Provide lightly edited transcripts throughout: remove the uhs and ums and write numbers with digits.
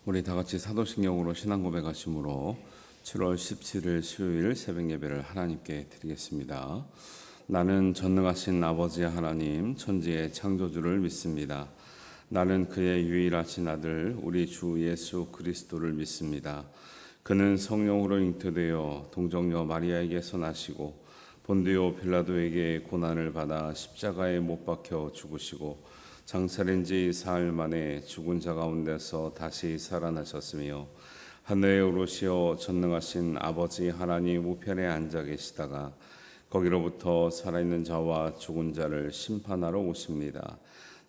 우리 다 같이 사도신경으로 신앙 고백하심으로 7월 17일 수요일 새벽 예배를 하나님께 드리겠습니다. 나는 전능하신 아버지 하나님 천지의 창조주를 믿습니다. 나는 그의 유일하신 아들 우리 주 예수 그리스도를 믿습니다. 그는 성령으로 잉태되어 동정녀 마리아에게서 나시고 본디오 빌라도에게 고난을 받아 십자가에 못 박혀 죽으시고 장사된 지 사흘 만에 죽은 자 가운데서 다시 살아나셨으며 하늘에 오르시어 전능하신 아버지 하나님 우편에 앉아 계시다가 거기로부터 살아있는 자와 죽은 자를 심판하러 오십니다.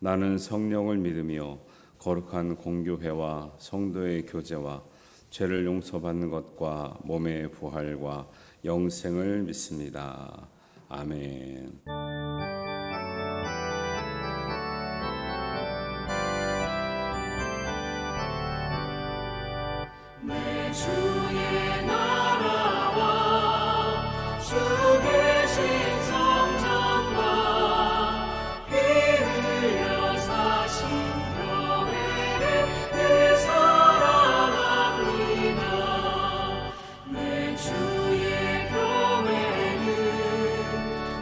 나는 성령을 믿으며 거룩한 공교회와 성도의 교제와 죄를 용서받는 것과 몸의 부활과 영생을 믿습니다. 아멘. 주의 나라와 주 계신 성전과 피 흘려 사신 교회를 늘 사랑합니다. 내 주의 교회는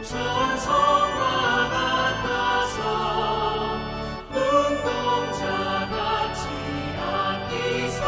전성과 같아서 눈동자같이 아끼사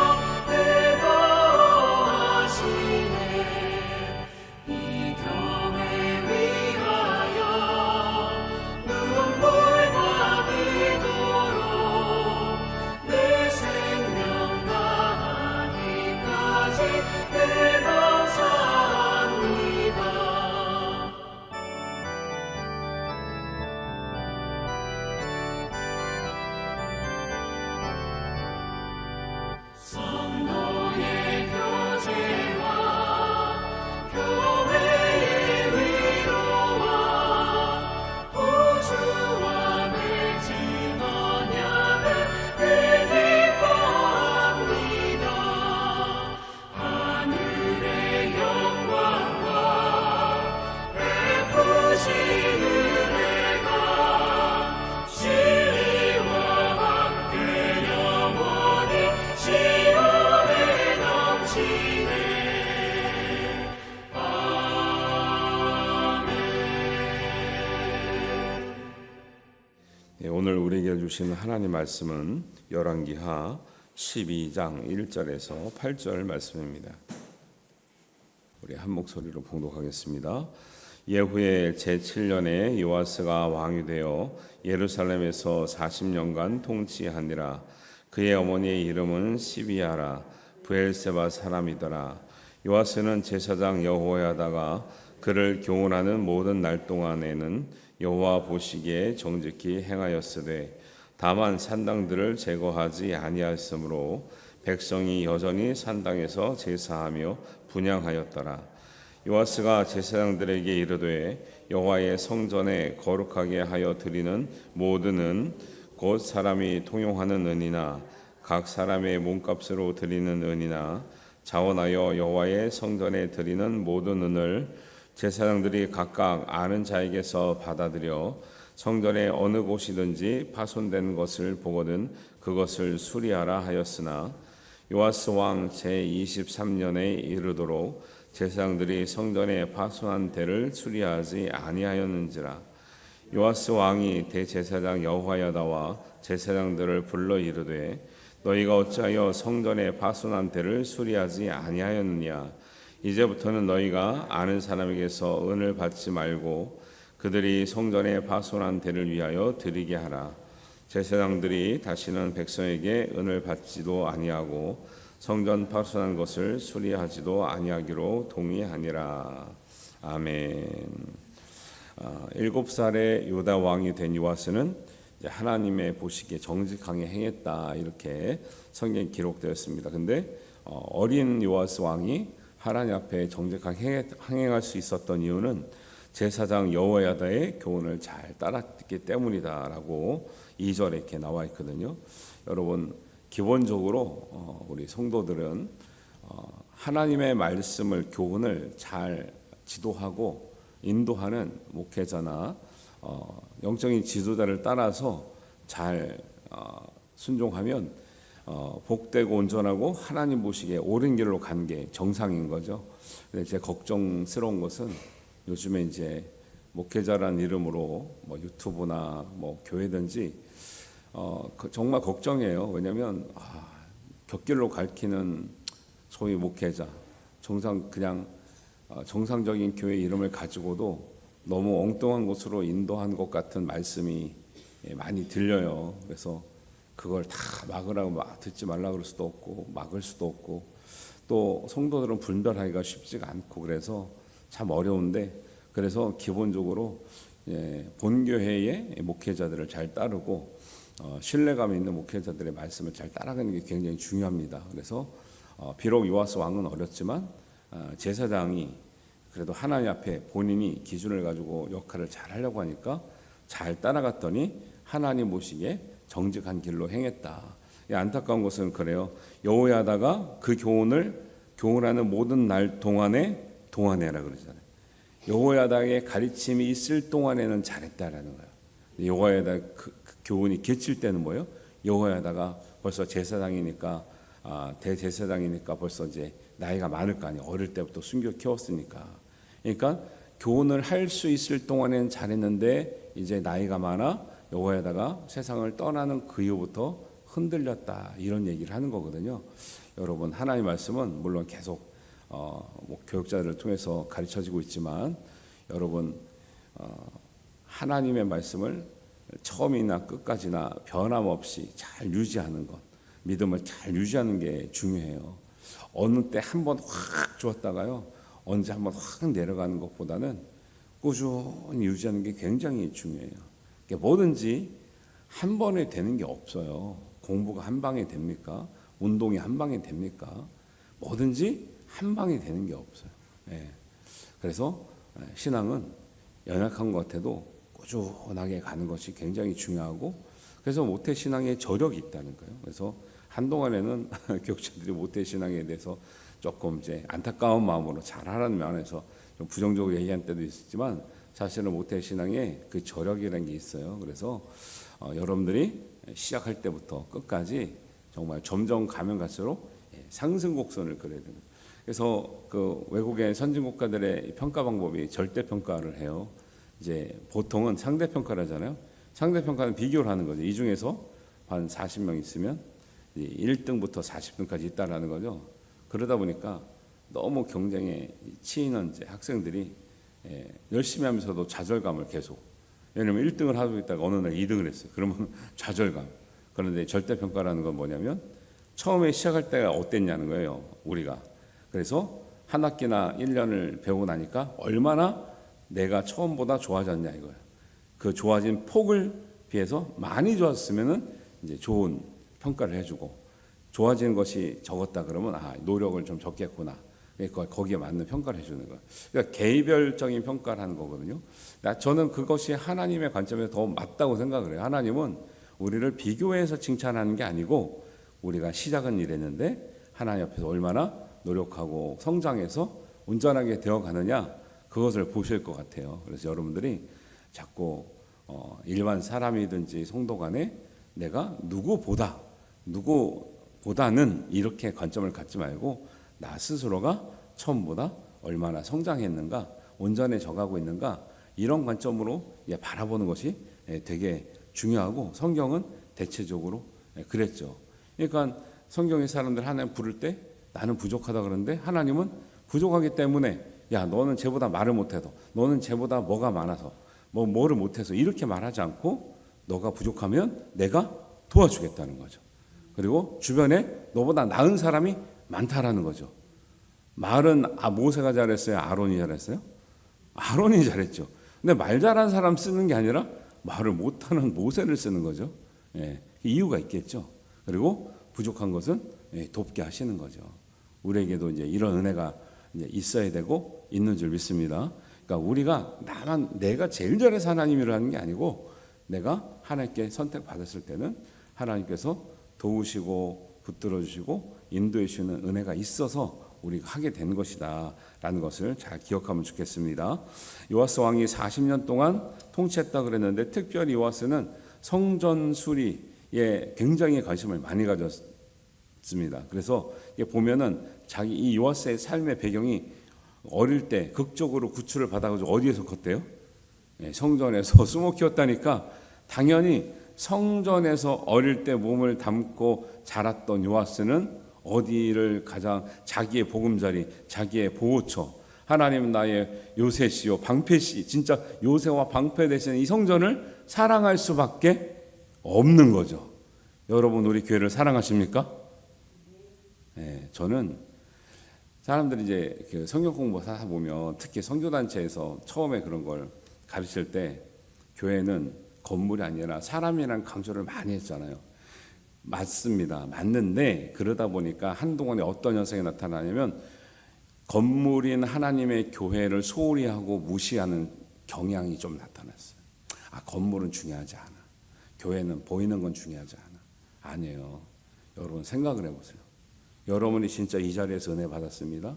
성도의 교제와 교회의 위로와 구주와 맺은 언약을 늘 기뻐합니다. 하늘의 영광과 베푸신 은혜가 진리와 함께 영원히 시온에 넘치네. 오늘 우리에게 주신 하나님 말씀은 열왕기하 12장 1절에서 8절 말씀입니다. 우리 한 목소리로 봉독하겠습니다. 예후의 제7년에 요아스가 왕이 되어 예루살렘에서 40년간 통치하니라. 그의 어머니의 이름은 시비아라 브엘세바 사람이더라. 요아스는 제사장 여호야다가 그를 교훈하는 모든 날 동안에는 여호와 보시기에 정직히 행하였으되 다만 산당들을 제거하지 아니하였으므로 백성이 여전히 산당에서 제사하며 분향하였더라. 요아스가 제사장들에게 이르되 여호와의 성전에 거룩하게 하여 드리는 모든 은 곧 사람이 통용하는 은이나 각 사람의 몸값으로 드리는 은이나 자원하여 여호와의 성전에 드리는 모든 은을 제사장들이 각각 아는 자에게서 받아들여 성전의 어느 곳이든지 파손된 것을 보거든 그것을 수리하라 하였으나 요아스 왕 제23년에 이르도록 제사장들이 성전에 파손한 데를 수리하지 아니하였는지라. 요아스 왕이 대제사장 여호야다와 제사장들을 불러 이르되 너희가 어찌하여 성전에 파손한 데를 수리하지 아니하였느냐. 이제부터는 너희가 아는 사람에게서 은을 받지 말고 그들이 성전에 파손한 데를 위하여 드리게 하라. 제사장들이 다시는 백성에게 은을 받지도 아니하고 성전 파손한 것을 수리하지도 아니하기로 동의하니라. 아멘. 7살의 유다 왕이 된 요아스는 하나님의 보시기에 정직하게 행했다 이렇게 성경에 기록되었습니다. 근데 어린 요아스 왕이 하나님 앞에 정직하게 행할 수 있었던 이유는 제사장 여호야다의 교훈을 잘 따랐기 때문이다라고 2절에 이렇게 나와 있거든요. 여러분 기본적으로 우리 성도들은 하나님의 말씀을 교훈을 잘 지도하고 인도하는 목회자나 영적인 지도자를 따라서 잘 순종하면 복되고 온전하고 하나님 보시기에 옳은 길로 간 게 정상인 거죠. 근데 이제 걱정스러운 것은 요즘에 이제 목회자라는 이름으로 뭐 유튜브나 뭐 교회든지 정말 걱정이에요. 왜냐하면 곁길로 가르치는 소위 목회자, 그냥 정상적인 교회 이름을 가지고도 너무 엉뚱한 곳으로 인도한 것 같은 말씀이 많이 들려요. 그래서 그걸 다 막으라고 듣지 말라 그럴 수도 없고 막을 수도 없고 또 성도들은 분별하기가 쉽지가 않고 그래서 참 어려운데, 그래서 기본적으로 본교회의 목회자들을 잘 따르고 신뢰감 있는 목회자들의 말씀을 잘 따라가는 게 굉장히 중요합니다. 그래서 비록 요아스 왕은 어렸지만 제사장이 그래도 하나님 앞에 본인이 기준을 가지고 역할을 잘 하려고 하니까 잘 따라갔더니 하나님 보시기에 정직한 길로 행했다. 안타까운 것은 그래요. 여호야다가 그 교훈하는 모든 날 동안에라 그러잖아요. 여호야다의 가르침이 있을 동안에는 잘했다라는 거예요. 여호야다 그 교훈이 그칠 때는 뭐예요? 여호야다가 벌써 제사장이니까 대제사장이니까 벌써 이제 나이가 많을 거 아니에요. 어릴 때부터 숨겨 키웠으니까. 그러니까 교훈을 할 수 있을 동안에는 잘했는데 이제 나이가 많아 여호야다가 세상을 떠나는 그 이후부터 흔들렸다, 이런 얘기를 하는 거거든요. 여러분, 하나님의 말씀은 물론 계속 교육자들을 통해서 가르쳐지고 있지만 여러분, 하나님의 말씀을 처음이나 끝까지나 변함없이 잘 유지하는 것, 믿음을 잘 유지하는 게 중요해요. 어느 때 한 번 확 좋았다가요 언제 한 번 확 내려가는 것보다는 꾸준히 유지하는 게 굉장히 중요해요. 그러니까 뭐든지 한 번에 되는 게 없어요. 공부가 한 방에 됩니까? 운동이 한 방에 됩니까? 뭐든지 한 방에 되는 게 없어요. 그래서 신앙은 연약한 것 같아도 꾸준하게 가는 것이 굉장히 중요하고, 그래서 모태신앙에 저력이 있다는 거예요. 그래서 한동안에는 교육자들이 모태신앙에 대해서 조금 이제 안타까운 마음으로 잘하라는 면에서 좀 부정적으로 얘기한 때도 있었지만 사실은 모태신앙에 그 저력이라는 게 있어요. 그래서 여러분들이 시작할 때부터 끝까지 정말 점점 가면 갈수록 상승곡선을 그려야 됩니다. 그래서 그 외국의 선진국가들의 평가 방법이 절대평가를 해요. 이제 보통은 상대평가를 하잖아요. 상대평가는 비교를 하는 거죠. 이 중에서 한 40명 있으면 1등부터 40등까지 있다라는 거죠. 그러다 보니까 너무 경쟁에 치이는 이제 학생들이 열심히 하면서도 좌절감을 계속, 왜냐하면 1등을 하고 있다가 어느 날 2등을 했어요. 그러면 좌절감. 그런데 절대평가라는 건 뭐냐면 처음에 시작할 때가 어땠냐는 거예요, 우리가. 그래서 한 학기나 1년을 배우고 나니까 얼마나 내가 처음보다 좋아졌냐 이거예요. 그 좋아진 폭을 비해서 많이 좋았으면은 이제 좋은 평가를 해주고, 좋아지는 것이 적었다 그러면 노력을 좀 적겠구나, 거기에 맞는 평가를 해주는 거예요. 그러니까 개별적인 평가를 하는 거거든요. 저는 그것이 하나님의 관점에서 더 맞다고 생각을 해요. 하나님은 우리를 비교해서 칭찬하는 게 아니고 우리가 시작은 이랬는데 하나님 앞에서 얼마나 노력하고 성장해서 온전하게 되어가느냐, 그것을 보실 것 같아요. 그래서 여러분들이 자꾸 일반 사람이든지 성도 간에 내가 누구보다는 이렇게 관점을 갖지 말고 나 스스로가 처음보다 얼마나 성장했는가, 온전해져 가고 있는가, 이런 관점으로 바라보는 것이 되게 중요하고, 성경은 대체적으로 그랬죠. 그러니까 성경의 사람들 하나님 부를 때 나는 부족하다 그러는데 하나님은 부족하기 때문에 너는 쟤보다 말을 못해서, 너는 쟤보다 뭐가 많아서 뭐를 못해서 이렇게 말하지 않고 너가 부족하면 내가 도와주겠다는 거죠. 그리고 주변에 너보다 나은 사람이 많다라는 거죠. 말은 모세가 잘했어요? 아론이 잘했어요? 아론이 잘했죠. 근데 말 잘한 사람 쓰는 게 아니라 말을 못하는 모세를 쓰는 거죠. 이유가 있겠죠. 그리고 부족한 것은 돕게 하시는 거죠. 우리에게도 이제 이런 은혜가 이제 있어야 되고 있는 줄 믿습니다. 그러니까 우리가 내가 제일 잘해서 하나님이라 하는 게 아니고, 내가 하나님께 선택받았을 때는 하나님께서 도우시고 붙들어 주시고 인도해 주시는 은혜가 있어서 우리가 하게 된 것이다 라는 것을 잘 기억하면 좋겠습니다. 요아스 왕이 40년 동안 통치했다 그랬는데, 특별히 요아스는 성전 수리에 굉장히 관심을 많이 가졌어요. 습니다. 그래서 이게 보면은 자기 이 요아스의 삶의 배경이 어릴 때 극적으로 구출을 받아가지고 어디에서 컸대요? 성전에서 숨어 키웠다니까 당연히 성전에서 어릴 때 몸을 담고 자랐던 요아스는 어디를 가장 자기의 보금자리, 자기의 보호처, 하나님은 나의 요새시요 방패시, 진짜 요새와 방패 되시는 이 성전을 사랑할 수밖에 없는 거죠. 여러분 우리 교회를 사랑하십니까? 네, 저는 사람들이 이제 그 성경 공부 하다 보면 특히 선교단체에서 처음에 그런 걸 가르칠 때 교회는 건물이 아니라 사람이라는 강조를 많이 했잖아요. 맞습니다. 맞는데 그러다 보니까 한동안에 어떤 현상이 나타나냐면 건물인 하나님의 교회를 소홀히 하고 무시하는 경향이 좀 나타났어요. 건물은 중요하지 않아. 교회는 보이는 건 중요하지 않아. 아니에요. 여러분 생각을 해보세요. 여러분이 진짜 이 자리에서 은혜 받았습니다.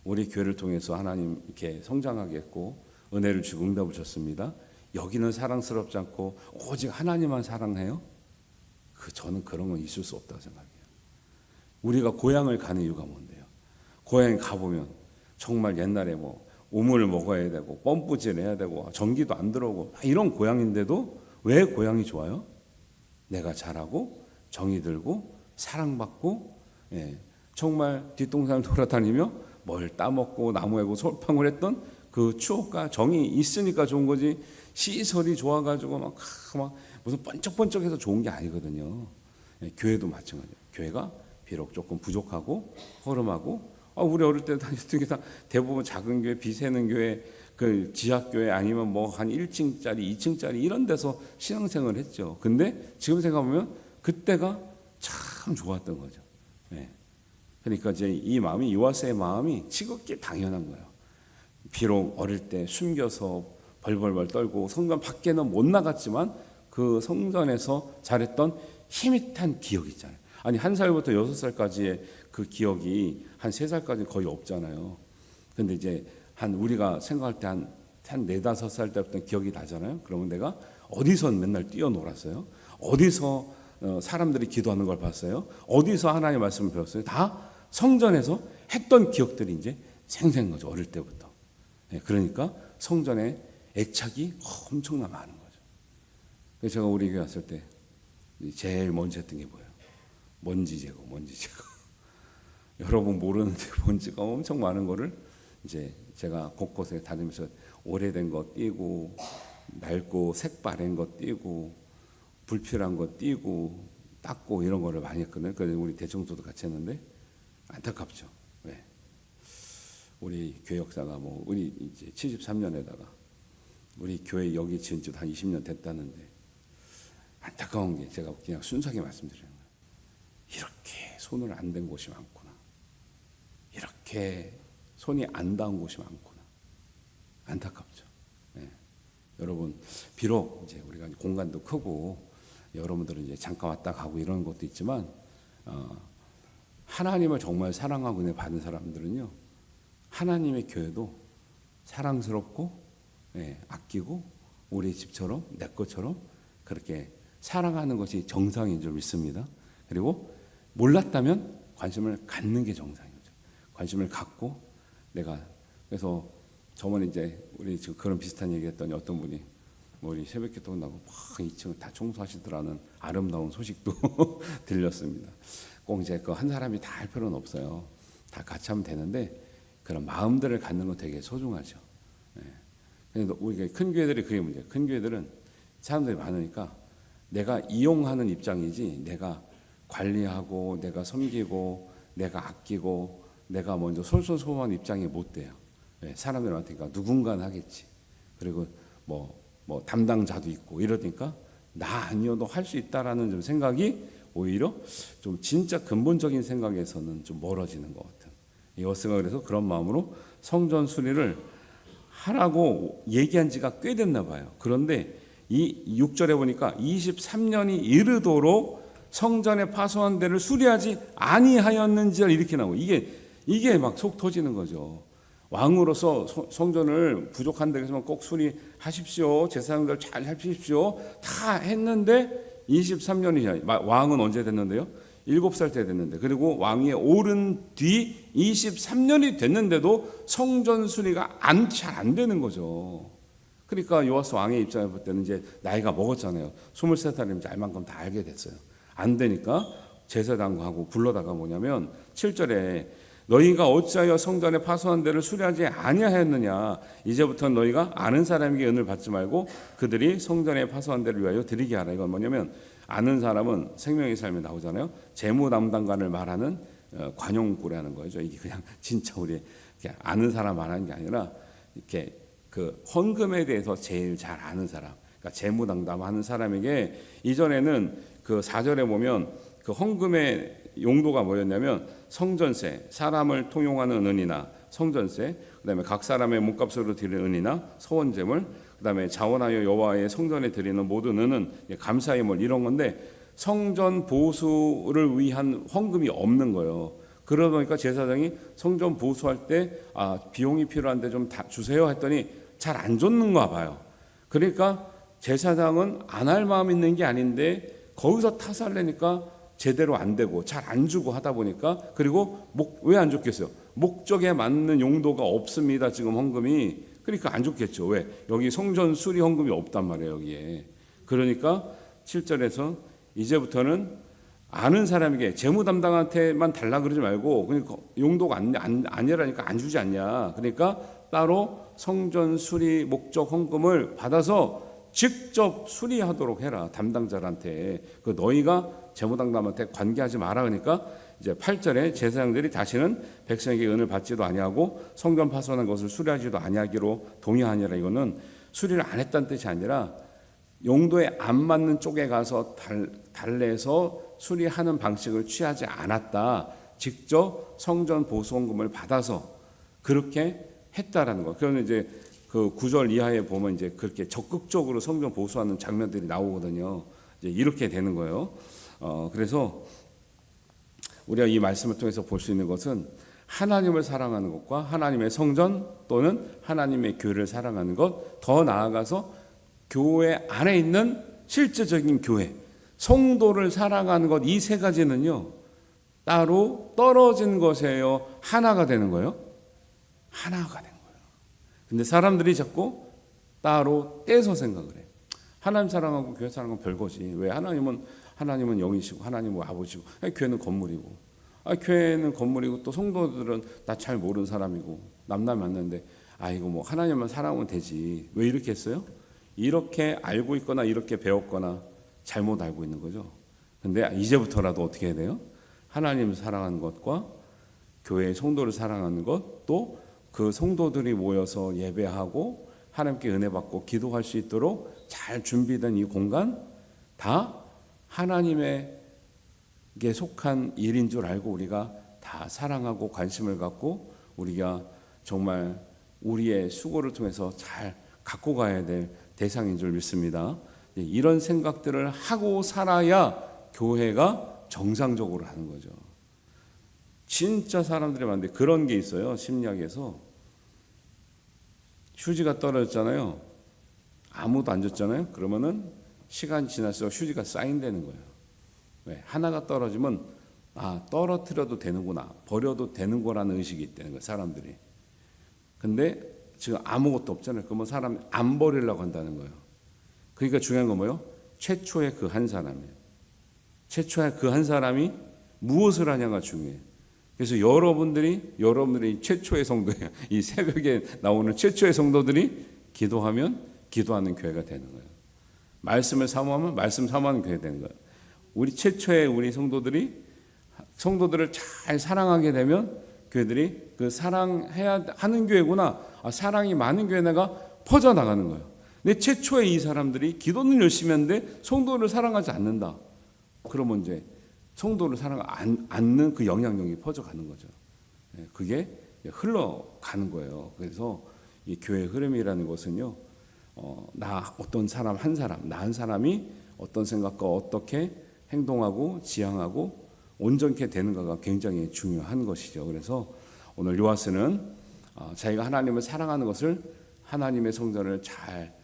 우리 교회를 통해서 하나님 이렇게 성장하게 했고 은혜를 주고 응답을 줬습니다. 여기는 사랑스럽지 않고 오직 하나님만 사랑해요? 저는 그런 건 있을 수 없다고 생각해요. 우리가 고향을 가는 이유가 뭔데요? 고향에 가보면 정말 옛날에 뭐 우물 먹어야 되고 펌프질 해야 되고 전기도 안 들어오고 이런 고향인데도 왜 고향이 좋아요? 내가 잘하고 정이 들고 사랑받고 정말 뒷동산 돌아다니며 뭘 따먹고 나무에고 솔방울 했던 그 추억과 정이 있으니까 좋은 거지 시설이 좋아가지고 막 무슨 번쩍번쩍해서 좋은 게 아니거든요. 교회도 마찬가지예요. 교회가 비록 조금 부족하고 허름하고 우리 어릴 때 다녔던 게 다 대부분 작은 교회, 비세는 교회, 그 지하교회 아니면 뭐 한 1층짜리, 2층짜리 이런 데서 신앙생활을 했죠. 근데 지금 생각하면 그때가 참 좋았던 거죠. 그러니까 이제 이 마음이 요아스의 마음이 지극히 당연한 거예요. 비록 어릴 때 숨겨서 벌벌벌 떨고 성전 밖에는 못 나갔지만 그 성전에서 잘했던 힘이 탄 기억이 있잖아요. 아니 1살부터 6살까지의 그 기억이 한 3살까지 거의 없잖아요. 근데 이제 한 우리가 생각할 때 한 4, 5살 때부터 기억이 나잖아요. 그러면 내가 어디서 맨날 뛰어놀았어요? 어디서 사람들이 기도하는 걸 봤어요? 어디서 하나님의 말씀을 배웠어요? 다 성전에서 했던 기억들이 이제 생생한 거죠. 어릴 때부터. 그러니까 성전에 애착이 엄청나 많은 거죠. 그래서 제가 우리 교회 왔을 때 제일 먼저 했던 게 뭐예요? 먼지 제거. 여러분 모르는데 먼지가 엄청 많은 거를 이제 제가 곳곳에 다니면서 오래된 거 띄고 낡고 색바랜 거 띄고 불필요한 거 띄고 닦고 이런 거를 많이 했거든요. 그래서 우리 대청소도 같이 했는데 안타깝죠. 왜? 우리 교회 역사가 뭐 우리 이제 73년에다가 우리 교회 여기 지은 지도 한 20년 됐다는데 안타까운 게 제가 그냥 순수하게 말씀드리는 거예요. 이렇게 손을 안 댄 곳이 많구나. 이렇게 손이 안 닿은 곳이 많구나. 안타깝죠. 여러분 비록 이제 우리가 공간도 크고 여러분들은 이제 잠깐 왔다 가고 이런 것도 있지만 하나님을 정말 사랑하고 은혜 받은 사람들은요 하나님의 교회도 사랑스럽고 아끼고 우리 집처럼 내 것처럼 그렇게 사랑하는 것이 정상인 줄 믿습니다. 그리고 몰랐다면 관심을 갖는 게 정상인 거죠. 관심을 갖고 내가 그래서 저번에 이제 우리 지금 그런 비슷한 얘기했더니 어떤 분이 우리 새벽기도 끝나고 막 2층을 다 청소하시더라는 아름다운 소식도 들렸습니다. 꼭 이제 그 한 사람이 다 할 필요는 없어요. 다 같이 하면 되는데 그런 마음들을 갖는 건 되게 소중하죠. 근데 우리가 큰 교회들이 그게 문제예요. 큰 교회들은 사람들이 많으니까 내가 이용하는 입장이지 내가 관리하고 내가 섬기고 내가 아끼고 내가 먼저 솔솔소모한 입장이 못 돼요. 사람들이 많으니까 누군가는 하겠지. 그리고 뭐 담당자도 있고 이러니까 나 아니어도 할 수 있다라는 좀 생각이 오히려 좀 진짜 근본적인 생각에서는 좀 멀어지는 것 같아요. 여스가 그래서 그런 마음으로 성전 수리를 하라고 얘기한 지가 꽤 됐나 봐요. 그런데 이 6절에 보니까 23년이 이르도록 성전의 파손한 데를 수리하지 아니하였는지를 이렇게 나오고 이게 막 속 터지는 거죠. 왕으로서 성전을 부족한 데에서만 꼭 수리하십시오. 제사장들 잘 하십시오. 다 했는데 23년이 왕은 언제 됐는데요? 7살 때 됐는데, 그리고 왕위에 오른 뒤 23년이 됐는데도 성전 수리가 잘 안 되는 거죠. 그러니까 요아스 왕의 입장에 볼 때는 이제 나이가 먹었잖아요. 23살이면 이제 알만큼 다 알게 됐어요. 안 되니까 제사장하고 불러다가 뭐냐면 7절에 너희가 어찌하여 성전에 파손한 데를 수리하지 아니하였느냐. 이제부터 너희가 아는 사람에게 은을 받지 말고 그들이 성전에 파손한 데를 위하여 드리게 하라. 이건 뭐냐면 아는 사람은 생명의 삶에 나오잖아요. 재무 담당관을 말하는 관용구라는 거죠. 이게 그냥 진짜 우리 아는 사람 말하는 게 아니라 이렇게 그 헌금에 대해서 제일 잘 아는 사람, 그러니까 재무 담당하는 사람에게 이전에는 그 4절에 보면 그 헌금의 용도가 뭐였냐면 성전세, 사람을 통용하는 은이나 성전세, 그다음에 각 사람의 몸값으로 드리는 은이나 서원제물, 그다음에 자원하여 여호와의 성전에 드리는 모든 은은 감사의 물 이런 건데 성전 보수를 위한 헌금이 없는 거예요. 그러다 보니까 제사장이 성전 보수할 때 비용이 필요한데 좀 주세요 했더니 잘 안 줬는가 봐요. 그러니까 제사장은 안 할 마음 있는 게 아닌데 거기서 타살 내니까 제대로 안 되고 잘 안 주고 하다 보니까, 그리고 왜 안 줬겠어요? 목적에 맞는 용도가 없습니다. 지금 헌금이. 그러니까 안 줬겠죠. 왜? 여기 성전 수리 헌금이 없단 말이에요. 여기에. 그러니까 7절에서 이제부터는 아는 사람에게 재무 담당한테만 달라 그러지 말고, 그러니까 용도가 아니라니까 안 주지 않냐. 그러니까 따로 성전 수리 목적 헌금을 받아서 직접 수리하도록 해라. 담당자한테. 그 너희가 재무담당한테 관계하지 마라. 그러니까 이제 8절에 제사장들이 다시는 백성에게 은을 받지도 아니하고 성전 파손한 것을 수리하지도 아니하기로 동의하니라. 이거는 수리를 안 했다는 뜻이 아니라 용도에 안 맞는 쪽에 가서 달래서 수리하는 방식을 취하지 않았다. 직접 성전 보수헌금을 받아서 그렇게 했다라는 거. 그러면 이제 그 9절 이하에 보면 이제 그렇게 적극적으로 성전 보수하는 장면들이 나오거든요. 이제 이렇게 되는 거예요. 그래서 우리가 이 말씀을 통해서 볼 수 있는 것은 하나님을 사랑하는 것과 하나님의 성전 또는 하나님의 교회를 사랑하는 것, 더 나아가서 교회 안에 있는 실제적인 교회, 성도를 사랑하는 것, 이 세 가지는요 따로 떨어진 것이에요. 하나가 되는 거예요. 하나가 된 거예요. 근데 사람들이 자꾸 따로 떼서 생각을 해. 하나님 사랑하고 교회 사랑하고 별거지. 왜? 하나님은 영이시고 하나님은 아버지고, 교회는 건물이고, 교회는 건물이고 또 성도들은 나 잘 모르는 사람이고 남남 맞는데 이거 뭐 하나님만 사랑하면 되지. 왜 이렇게 했어요? 이렇게 알고 있거나 이렇게 배웠거나 잘못 알고 있는 거죠. 근데 이제부터라도 어떻게 해야 돼요? 하나님을 사랑하는 것과 교회의 성도를 사랑하는 것, 또 그 성도들이 모여서 예배하고 하나님께 은혜 받고 기도할 수 있도록 잘 준비된 이 공간, 다 하나님에게 속한 일인 줄 알고 우리가 다 사랑하고 관심을 갖고 우리가 정말 우리의 수고를 통해서 잘 갖고 가야 될 대상인 줄 믿습니다. 이런 생각들을 하고 살아야 교회가 정상적으로 하는 거죠. 진짜 사람들이 많은데 그런 게 있어요. 심리학에서 휴지가 떨어졌잖아요. 아무도 안 줬잖아요. 그러면은 시간이 지날수록 휴지가 쌓인다는 거예요. 왜? 하나가 떨어지면 떨어뜨려도 되는구나, 버려도 되는 거라는 의식이 있다는 거예요. 사람들이. 근데 지금 아무것도 없잖아요. 그러면 사람이 안 버리려고 한다는 거예요. 그러니까 중요한 건 뭐예요? 최초의 그 한 사람이에요. 최초의 그 한 사람이 무엇을 하냐가 중요해요. 그래서 여러분들이 최초의 성도예요. 이 새벽에 나오는 최초의 성도들이 기도하면 기도하는 교회가 되는 거예요. 말씀을 사모하면 말씀 사모하는 교회가 되는 거예요. 우리 최초의 우리 성도들을 잘 사랑하게 되면 교회들이 그 사랑해야 하는 교회구나, 사랑이 많은 교회 내가 퍼져나가는 거예요. 근데 최초의 이 사람들이 기도는 열심히 하는데 성도를 사랑하지 않는다. 그러면 이제 성도를 사랑하지 않는 그 영향력이 퍼져가는 거죠. 그게 흘러가는 거예요. 그래서 이 교회의 흐름이라는 것은요, 어떤 사람 한 사람, 나 한 사람이 어떤 생각과 어떻게 행동하고 지향하고 온전케 되는가가 굉장히 중요한 것이죠. 그래서 오늘 요아스는 자기가 하나님을 사랑하는 것을 하나님의 성전을 잘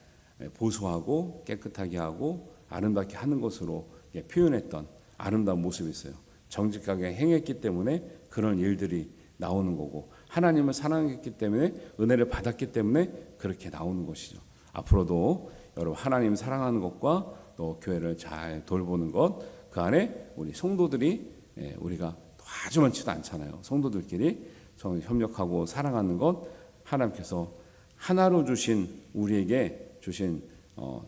보수하고 깨끗하게 하고 아름답게 하는 것으로 표현했던 아름다운 모습이 있어요. 정직하게 행했기 때문에 그런 일들이 나오는 거고, 하나님을 사랑했기 때문에, 은혜를 받았기 때문에 그렇게 나오는 것이죠. 앞으로도 여러분 하나님 사랑하는 것과 또 교회를 잘 돌보는 것, 그 안에 우리 성도들이, 우리가 아주 많지도 않잖아요. 성도들끼리 협력하고 사랑하는 것, 하나님께서 하나로 주신, 우리에게 주신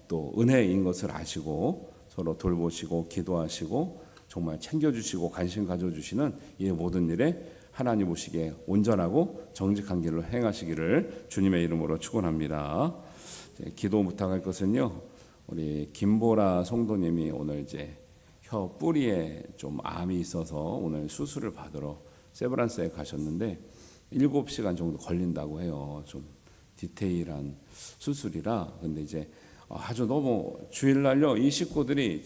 또 은혜인 것을 아시고 서로 돌보시고 기도하시고 정말 챙겨주시고 관심 가져주시는 이 모든 일에 하나님 보시기에 온전하고 정직한 길로 행하시기를 주님의 이름으로 축원합니다. 기도 부탁할 것은요, 우리 김보라 성도님이 오늘 이제 혀 뿌리에 좀 암이 있어서 오늘 수술을 받으러 세브란스에 가셨는데 7시간 정도 걸린다고 해요. 좀 디테일한 수술이라. 근데 이제 아주 너무 주일날요, 이 식구들이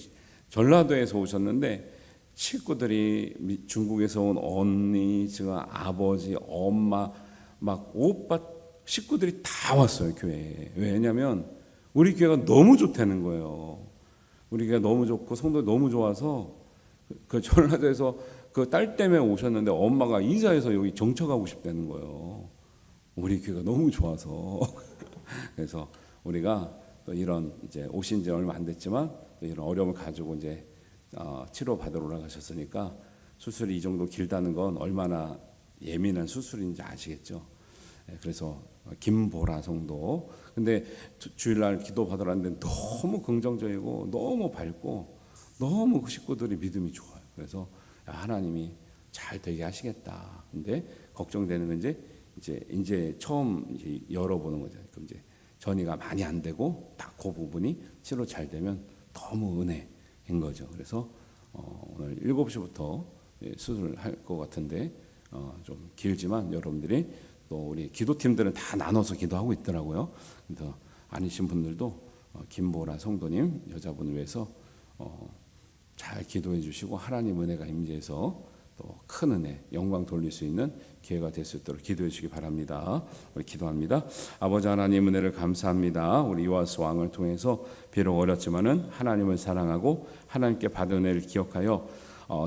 전라도에서 오셨는데 식구들이 중국에서 온 언니, 지금 아버지, 엄마, 막 오빠 식구들이 다 왔어요, 교회에. 왜냐면 우리 교회가 너무 좋다는 거예요. 우리 교회가 너무 좋고 성도 너무 좋아서 그 전라도에서 그 딸 때문에 오셨는데 엄마가 이사해서 여기 정착하고 싶다는 거예요. 우리 교회가 너무 좋아서. 그래서 우리가 또 이런 이제 오신 지 얼마 안 됐지만 또 이런 어려움을 가지고 이제 치료 받으러 올라가셨으니까 수술이 이 정도 길다는 건 얼마나 예민한 수술인지 아시겠죠. 그래서 김보라 성도. 근데 주일날 기도 받으러 왔는데 너무 긍정적이고 너무 밝고 너무 그 식구들이 믿음이 좋아요. 그래서 하나님이 잘 되게 하시겠다. 근데 걱정되는 건 이제 처음 이제 열어보는 거죠. 그럼 이제 전이가 많이 안 되고 딱 그 부분이 치료 잘 되면 너무 은혜인 거죠. 그래서 오늘 7시부터 수술을 할 것 같은데 좀 길지만 여러분들이 또 우리 기도팀들은 다 나눠서 기도하고 있더라고요. 그래서 아니신 분들도 김보라 성도님 여자분을 위해서 잘 기도해 주시고 하나님 은혜가 임재해서 또 큰 은혜, 영광 돌릴 수 있는 기회가 될 수 있도록 기도해 주시기 바랍니다. 우리 기도합니다. 아버지 하나님 은혜를 감사합니다. 우리 요아스 왕을 통해서 비록 어렸지만은 하나님을 사랑하고 하나님께 받은 은혜를 기억하여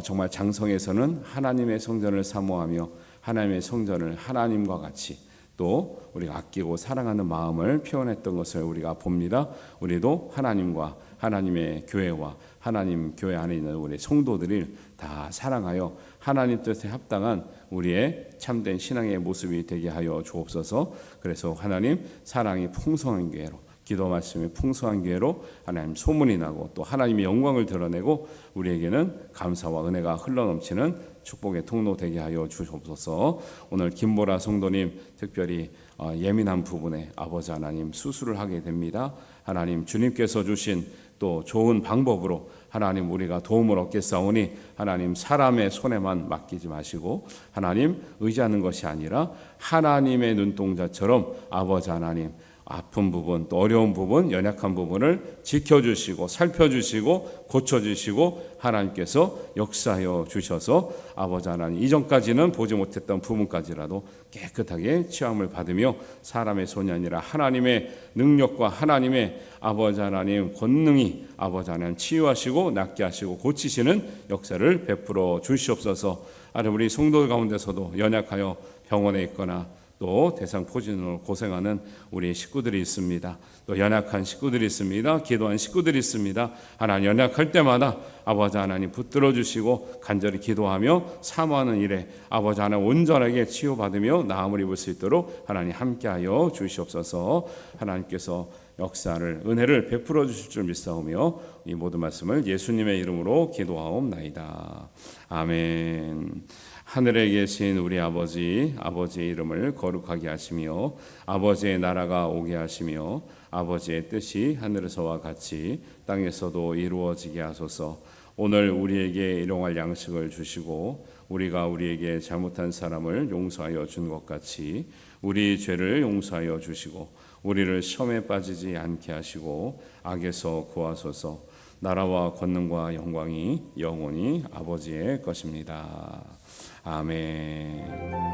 정말 장성에서는 하나님의 성전을 사모하며 하나님의 성전을 하나님과 같이 또 우리가 아끼고 사랑하는 마음을 표현했던 것을 우리가 봅니다. 우리도 하나님과 하나님의 교회와 하나님 교회 안에 있는 우리 성도들을 다 사랑하여 하나님 뜻에 합당한 우리의 참된 신앙의 모습이 되게 하여 주옵소서. 그래서 하나님 사랑이 풍성한 교회로, 기도 말씀이 풍성한 교회로 하나님 소문이 나고 또 하나님의 영광을 드러내고 우리에게는 감사와 은혜가 흘러넘치는 축복의 통로 되게 하여 주옵소서. 오늘 김보라 성도님 특별히 예민한 부분에 아버지 하나님 수술을 하게 됩니다. 하나님 주님께서 주신 또 좋은 방법으로 하나님 우리가 도움을 얻겠사오니 하나님 사람의 손에만 맡기지 마시고 하나님 의지하는 것이 아니라 하나님의 눈동자처럼 아버지 하나님 아픈 부분 또 어려운 부분 연약한 부분을 지켜주시고 살펴주시고 고쳐주시고 하나님께서 역사하여 주셔서 아버지 하나님 이전까지는 보지 못했던 부분까지라도 깨끗하게 치유함을 받으며 사람의 손이 아니라 하나님의 능력과 하나님의 아버지 하나님 권능이 아버지 하나님 치유하시고 낫게 하시고 고치시는 역사를 베풀어 주시옵소서. 하나님 우리 성도들 가운데서도 연약하여 병원에 있거나 또 대상포진으로 고생하는 우리 식구들이 있습니다. 또 연약한 식구들이 있습니다. 기도한 식구들이 있습니다. 하나님 연약할 때마다 아버지 하나님 붙들어 주시고 간절히 기도하며 사모하는 일에 아버지 하나님 온전하게 치유받으며 나음을 입을 수 있도록 하나님 함께하여 주시옵소서. 하나님께서 역사를 은혜를 베풀어 주실 줄 믿사오며 이 모든 말씀을 예수님의 이름으로 기도하옵나이다. 아멘. 하늘에 계신 우리 아버지의 이름을 거룩하게 하시며 아버지의 나라가 오게 하시며 아버지의 뜻이 하늘에서와 같이 땅에서도 이루어지게 하소서. 오늘 우리에게 일용할 양식을 주시고 우리가 우리에게 잘못한 사람을 용서하여 준 것 같이 우리 죄를 용서하여 주시고 우리를 시험에 빠지지 않게 하시고 악에서 구하소서. 나라와 권능과 영광이 영원히 아버지의 것입니다. 아멘.